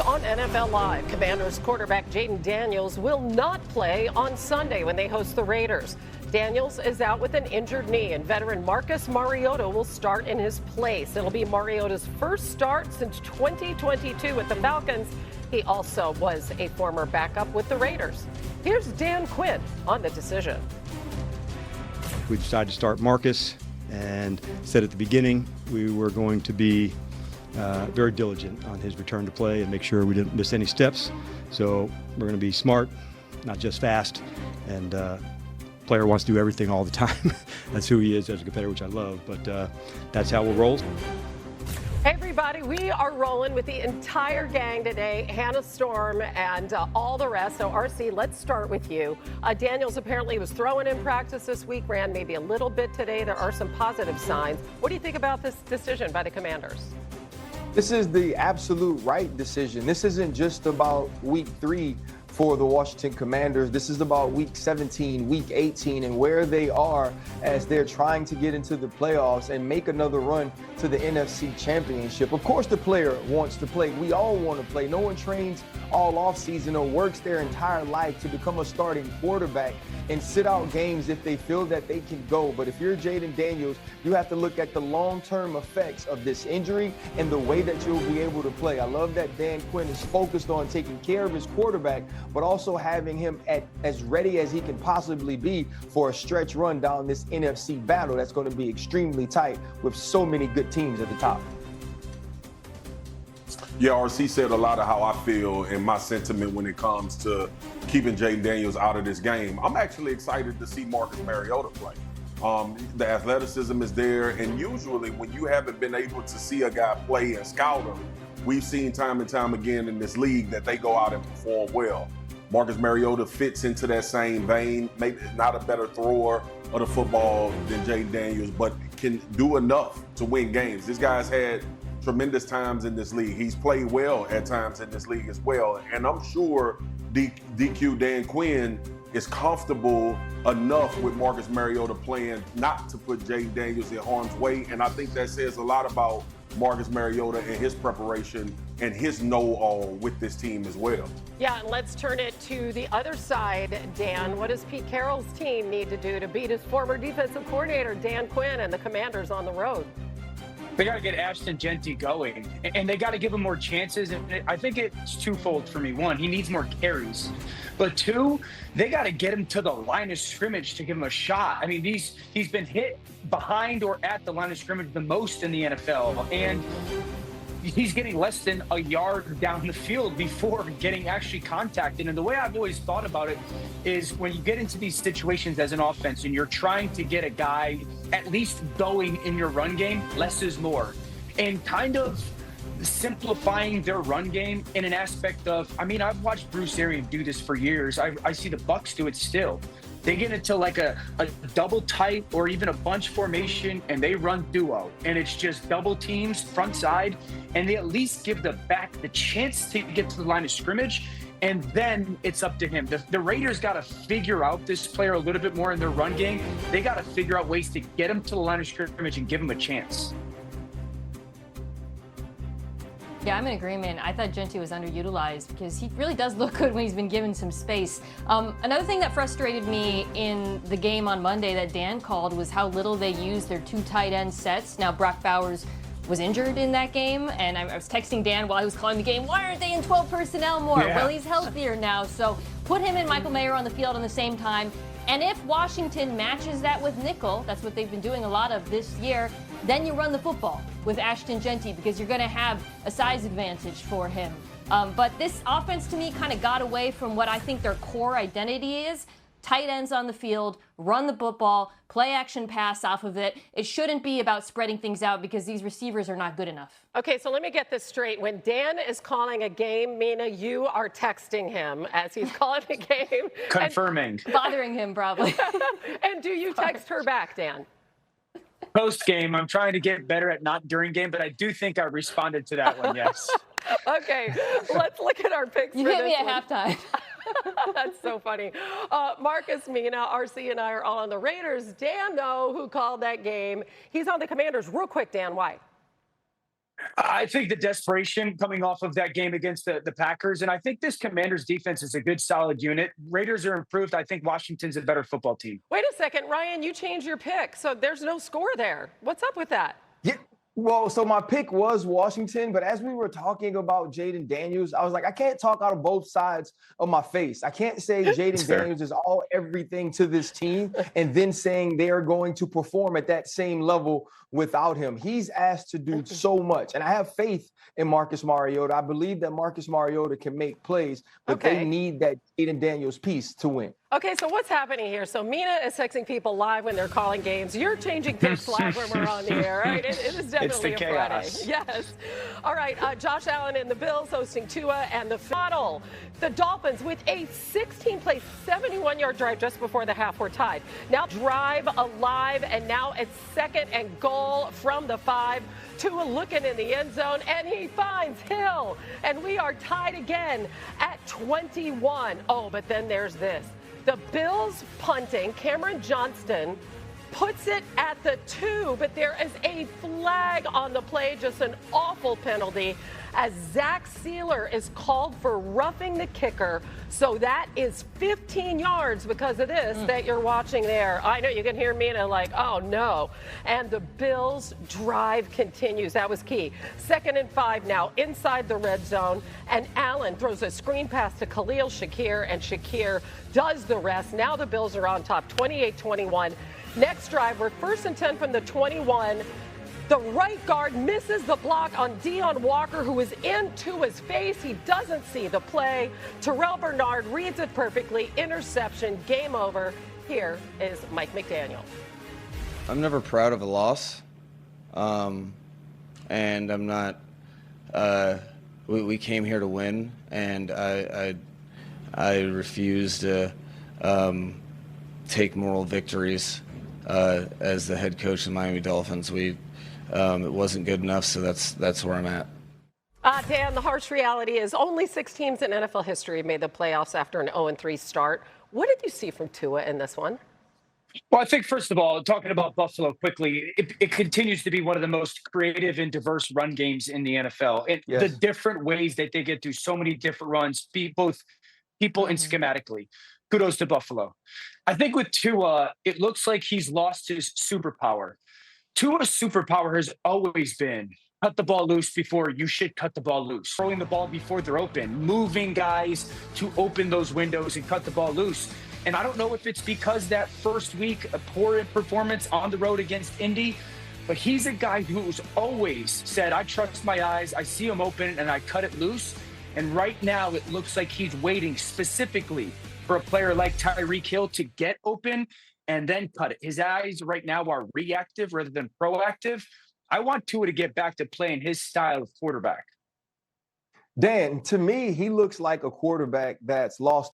on NFL Live. Commanders quarterback Jayden Daniels will not play on Sunday when they host the Raiders. Daniels is out with an injured knee, and veteran Marcus Mariota will start in his place. It'll be Mariota's first start since 2022 with the Falcons. He also was a former backup with the Raiders. Here's Dan Quinn on the decision. We decided to start Marcus and said at the beginning we were going to be very diligent on his return to play and make sure we didn't miss any steps. So we're going to be smart, not just fast, and player wants to do everything all the time. That's who he is as a competitor, which I love, but that's how we'll roll. Hey everybody, we are rolling with the entire gang today, Hannah Storm and all the rest. So RC, let's start with you. Daniels apparently was throwing in practice this week, ran maybe a little bit today. There are some positive signs. What do you think about this decision by the Commanders? This is the absolute right decision. This isn't just about week 3 for the Washington Commanders. This is about week 17, week 18, and where they are as they're trying to get into the playoffs and make another run to the NFC Championship. Of course, the player wants to play. We all want to play. No one trains all offseason or works their entire life to become a starting quarterback and sit out games if they feel that they can go. But if you're Jayden Daniels, you have to look at the long-term effects of this injury and the way that you'll be able to play. I love that Dan Quinn is focused on taking care of his quarterback, but also having him as ready as he can possibly be for a stretch run down this NFC battle that's going to be extremely tight with so many good teams at the top. Yeah, RC said a lot of how I feel and my sentiment when it comes to keeping Jayden Daniels out of this game. I'm actually excited to see Marcus Mariota play. The athleticism is there, and usually when you haven't been able to see a guy play and scout him, we've seen time and time again in this league that they go out and perform well. Marcus Mariota fits into that same vein, maybe not a better thrower of the football than Jayden Daniels, but can do enough to win games. This guy's had tremendous times in this league. He's played well at times in this league as well. And I'm sure DQ Dan Quinn is comfortable enough with Marcus Mariota playing not to put Jayden Daniels in harm's way. And I think that says a lot about Marcus Mariota and his preparation and his know-all with this team as well. Yeah, and let's turn it to the other side, Dan. What does Pete Carroll's team need to do to beat his former defensive coordinator, Dan Quinn, and the Commanders on the road? They got to get Ashton Jeanty going, and they got to give him more chances. And I think it's twofold for me. One, he needs more carries. But two, they got to get him to the line of scrimmage to give him a shot. I mean, he's been hit behind or at the line of scrimmage the most in the NFL. And he's getting less than a yard down the field before getting actually contacted. And the way I've always thought about it is when you get into these situations as an offense and you're trying to get a guy at least going in your run game, less is more. And kind of simplifying their run game in an aspect of, I mean, I've watched Bruce Arians do this for years. I see the Bucs do it still. They get into like a double tight or even a bunch formation and they run duo, and it's just double teams front side, and they at least give the back the chance to get to the line of scrimmage, and then it's up to him. The Raiders got to figure out this player a little bit more in their run game. They got to figure out ways to get him to the line of scrimmage and give him a chance. Yeah, I'm in agreement. I thought Jeanty was underutilized because he really does look good when he's been given some space. Another thing that frustrated me in the game on Monday that Dan called was how little they used their 2 tight end sets. Now, Brock Bowers was injured in that game, and I was texting Dan while he was calling the game, why aren't they in 12 personnel more? Yeah. Well, he's healthier now, so put him and Michael Mayer on the field on the same time. And if Washington matches that with nickel, that's what they've been doing a lot of this year, then you run the football with Ashton Jeanty because you're going to have a size advantage for him. But this offense to me kind of got away from what I think their core identity is. Tight ends on the field, run the football, play action pass off of it. It shouldn't be about spreading things out because these receivers are not good enough. Okay, so let me get this straight. When Dan is calling a game, Mina, you are texting him as he's calling a game. Confirming. Bothering him, probably. And do you text her back, Dan? Post game, I'm trying to get better at not during game, but I do think I responded to that one, yes. Okay, let's look at our picks. You hit me at halftime. That's so funny. Marcus, Mina, RC, and I are all on the Raiders. Dan, though, who called that game, he's on the Commanders. Real quick, Dan, why? I think the desperation coming off of that game against the Packers, and I think this Commanders defense is a good, solid unit. Raiders are improved. I think Washington's a better football team. Wait a second, Ryan, you changed your pick, so there's no score there. What's up with that? Yeah. Well, so my pick was Washington, but as we were talking about Jayden Daniels, I was like, I can't talk out of both sides of my face. I can't say Jayden Daniels is everything to this team and then saying they are going to perform at that same level without him. He's asked to do so much, and I have faith in Marcus Mariota. I believe that Marcus Mariota can make plays, but they need that Jayden Daniels piece to win. Okay, so what's happening here? So Mina is texting people live when they're calling games. You're changing picks live when we're on the air, right? It is definitely a Friday. Yes. All right, Josh Allen and the Bills hosting Tua and the Model. The Dolphins with a 16-play, 71-yard drive just before the half were tied. Now drive alive, and now it's 2nd and goal from the 5. Tua looking in the end zone, and he finds Hill. And we are tied again at 21. Oh, but then there's this. The Bills punting, Cameron Johnston puts it at the 2, but there is a flag on the play, just an awful penalty, as Zach Sealer is called for roughing the kicker. So that is 15 yards because of this that you're watching there. I know you can hear Mina like, oh no. And the Bills drive continues. That was key. 2nd and 5 now inside the red zone. And Allen throws a screen pass to Khalil Shakir, and Shakir does the rest. Now the Bills are on top, 28-21. Next drive, we're 1st and 10 from the 21. The right guard misses the block on Deion Walker, who is into his face. He doesn't see the play. Terrell Bernard reads it perfectly. Interception. Game over. Here is Mike McDaniel. I'm never proud of a loss. And I'm not, we came here to win, and I refuse to take moral victories as the head coach of the Miami Dolphins. It wasn't good enough, so that's where I'm at. Dan, the harsh reality is only 6 teams in NFL history made the playoffs after an 0-3 start. What did you see from Tua in this one? Well, I think, first of all, talking about Buffalo quickly, it continues to be one of the most creative and diverse run games in the NFL. And the different ways that they get through so many different runs, both people and schematically. Kudos to Buffalo. I think with Tua, it looks like he's lost his superpower. Tua's superpower has always been cut the ball loose before you should cut the ball loose. Throwing the ball before they're open, moving guys to open those windows and cut the ball loose. And I don't know if it's because that first week, a poor performance on the road against Indy, but he's a guy who's always said, I trust my eyes, I see them open, and I cut it loose. And right now, it looks like he's waiting specifically for a player like Tyreek Hill to get open and then cut it. His eyes right now are reactive rather than proactive. I want Tua to get back to playing his style of quarterback. Dan, to me, he looks like a quarterback that's lost